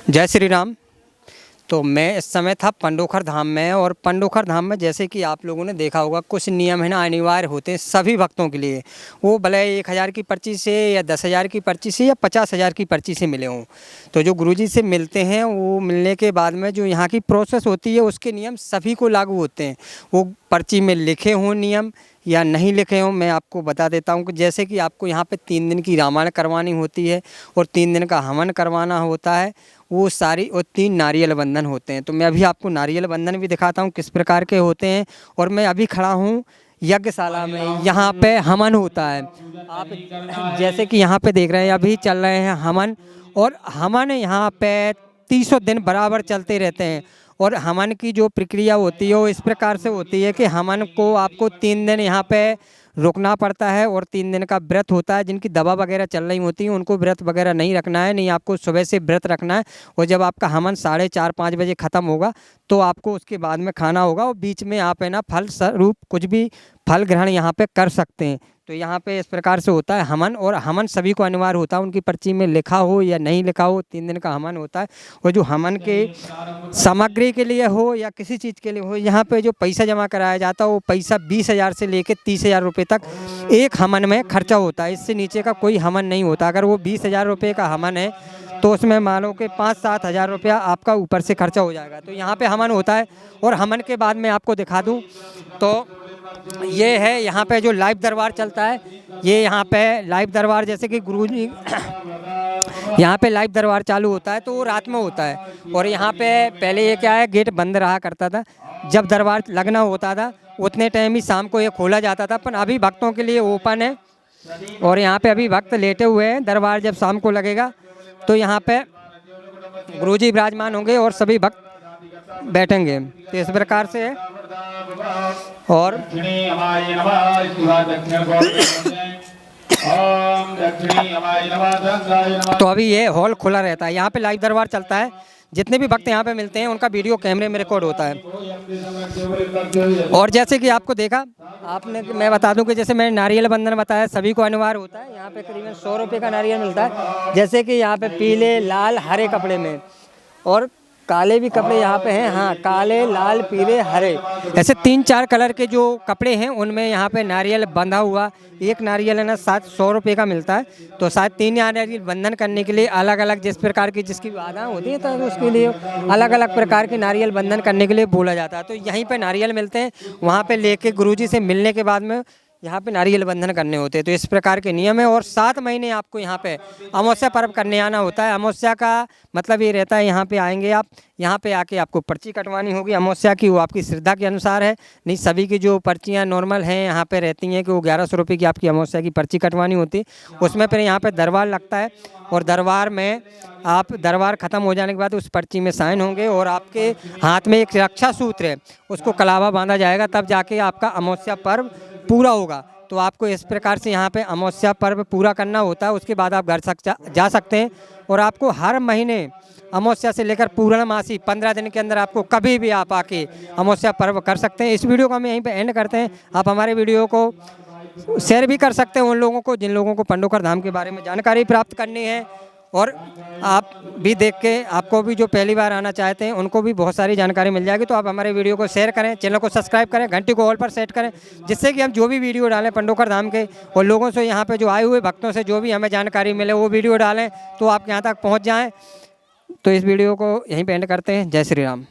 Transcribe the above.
जय श्री राम। तो मैं इस समय था पंडोखर धाम में, और पंडोखर धाम में जैसे कि आप लोगों ने देखा होगा कुछ नियम है ना अनिवार्य होते हैं सभी भक्तों के लिए। वो भले 1,000 की पर्ची से या 10,000 की पर्ची से या 50,000 की पर्ची से मिले हों। तो जो गुरुजी से मिलते हैं वो मिलने के बाद में जो यहाँ की प्रोसेस होती है उसके नियम सभी को लागू होते हैं। वो पर्ची में लिखे हों नियम या नहीं लिखे हों, मैं आपको बता देता हूँ कि जैसे कि आपको यहाँ पे 3 दिन की रामायण करवानी होती है और 3 दिन का हवन करवाना होता है, वो सारी और 3 नारियल बंधन होते हैं। तो मैं अभी आपको नारियल बंधन भी दिखाता हूँ किस प्रकार के होते हैं। और मैं अभी खड़ा हूँ यज्ञशाला में, यहाँ पे हवन होता है। आप जैसे कि यहाँ पे देख रहे हैं अभी चल रहे हैं हवन, और हवन यहाँ पे 300 दिन बराबर चलते रहते हैं। और हवन की जो प्रक्रिया होती है वो इस प्रकार से होती है कि हवन को आपको 3 दिन यहाँ पे रुकना पड़ता है और 3 दिन का व्रत होता है। जिनकी दवा वगैरह चल रही होती है उनको व्रत वगैरह नहीं रखना है, नहीं आपको सुबह से व्रत रखना है। और जब आपका हवन 4:30-5 बजे ख़त्म होगा तो आपको उसके बाद में खाना होगा, और बीच में आप है ना फल स्वरूप कुछ भी फल ग्रहण यहाँ पे कर सकते हैं। तो यहाँ पे इस प्रकार से होता है हवन, और हवन सभी को अनिवार्य होता है, उनकी पर्ची में लिखा हो या नहीं लिखा हो 3 दिन का हवन होता है। और जो हवन के सामग्री के लिए हो या किसी चीज़ के लिए हो, यहाँ पे जो पैसा जमा कराया जाता है वो पैसा 20,000 से लेकर 30,000 रुपये तक एक हवन में खर्चा होता है। इससे नीचे का कोई हवन नहीं होता। अगर वो 20,000 रुपये का हवन है तो उसमें मान लो कि 5-7 हज़ार रुपया आपका ऊपर से खर्चा हो जाएगा। तो यहाँ पे हवन होता है। और हवन के बाद मैं आपको दिखा दूँ तो ये है यहाँ पे जो लाइव दरबार चलता है। ये यहाँ पे लाइव दरबार जैसे कि गुरुजी यहाँ पे लाइव दरबार चालू होता है तो वो रात में होता है। और यहाँ पे पहले ये क्या है, गेट बंद रहा करता था। जब दरबार लगना होता था उतने टाइम ही शाम को ये खोला जाता था, पर अभी भक्तों के लिए ओपन है। और यहाँ पे अभी भक्त लेटे हुए हैं। दरबार जब शाम को लगेगा तो यहाँ पे गुरुजी विराजमान होंगे और सभी भक्त बैठेंगे। तो इस प्रकार से है। और तो अभी ये हॉल खुला रहता है, यहाँ पे लाइव दरबार चलता है। जितने भी भक्त यहाँ पे मिलते हैं उनका वीडियो कैमरे में रिकॉर्ड होता है। और जैसे कि आपको देखा आपने, मैं बता दूं कि जैसे मैंने नारियल बंधन बताया सभी को अनिवार्य होता है। यहाँ पे करीबन 100 रुपये का नारियल मिलता है। जैसे कि यहाँ पे पीले लाल हरे कपड़े में, और काले भी कपड़े यहाँ पे हैं। हाँ, काले लाल पीले हरे, ऐसे 3-4 कलर के जो कपड़े हैं उनमें यहाँ पे नारियल बंधा हुआ। एक नारियल है ना 100 रुपये का मिलता है। तो शायद 3 नारियल बंधन करने के लिए अलग अलग जिस प्रकार की जिसकी बाधा होती है तो उसके लिए अलग अलग प्रकार के नारियल बंधन करने के लिए बोला जाता है। तो यहीं पर नारियल मिलते हैं, वहाँ पर लेके गुरुजी से मिलने के बाद में यहाँ पे नारियल बंधन करने होते हैं। तो इस प्रकार के नियम है। और 7 महीने आपको यहाँ पे अमावस्या पर्व करने आना होता है। अमावस्या का मतलब ये रहता है यहाँ पे आएंगे आप, यहाँ पे आके आपको पर्ची कटवानी होगी अमावस्या की। वो आपकी श्रद्धा के अनुसार है, नहीं सभी की जो पर्चियाँ नॉर्मल हैं यहाँ पे रहती हैं कि वो 1100 रुपये की आपकी अमावस्या की पर्ची कटवानी होती है। उसमें फिर यहाँ पर दरबार लगता है, और दरबार में आप दरबार ख़त्म हो जाने के बाद उस पर्ची में साइन होंगे, और आपके हाथ में एक रक्षा सूत्र है उसको कलावा बांधा जाएगा, तब जाके आपका अमावस्या पर्व पूरा होगा। तो आपको इस प्रकार से यहाँ पे अमावस्या पर्व पूरा करना होता है। उसके बाद आप घर जा सकते हैं। और आपको हर महीने अमावस्या से लेकर पूर्णमासी 15 दिन के अंदर आपको कभी भी आप आके अमावस्या पर्व कर सकते हैं। इस वीडियो को हम यहीं पे एंड करते हैं। आप हमारे वीडियो को शेयर भी कर सकते हैं उन लोगों को जिन लोगों को पंडोखर धाम के बारे में जानकारी प्राप्त करनी है। और आप भी देख के, आपको भी जो पहली बार आना चाहते हैं उनको भी बहुत सारी जानकारी मिल जाएगी। तो आप हमारे वीडियो को शेयर करें, चैनल को सब्सक्राइब करें, घंटी को ऑल पर सेट करें, जिससे कि हम जो भी वीडियो डालें पंडोखर धाम के और लोगों से, यहाँ पे जो आए हुए भक्तों से जो भी हमें जानकारी मिले वो वीडियो डालें तो आप यहाँ तक पहुँच जाएँ। तो इस वीडियो को यहीं पे एंड करते हैं। जय श्री राम।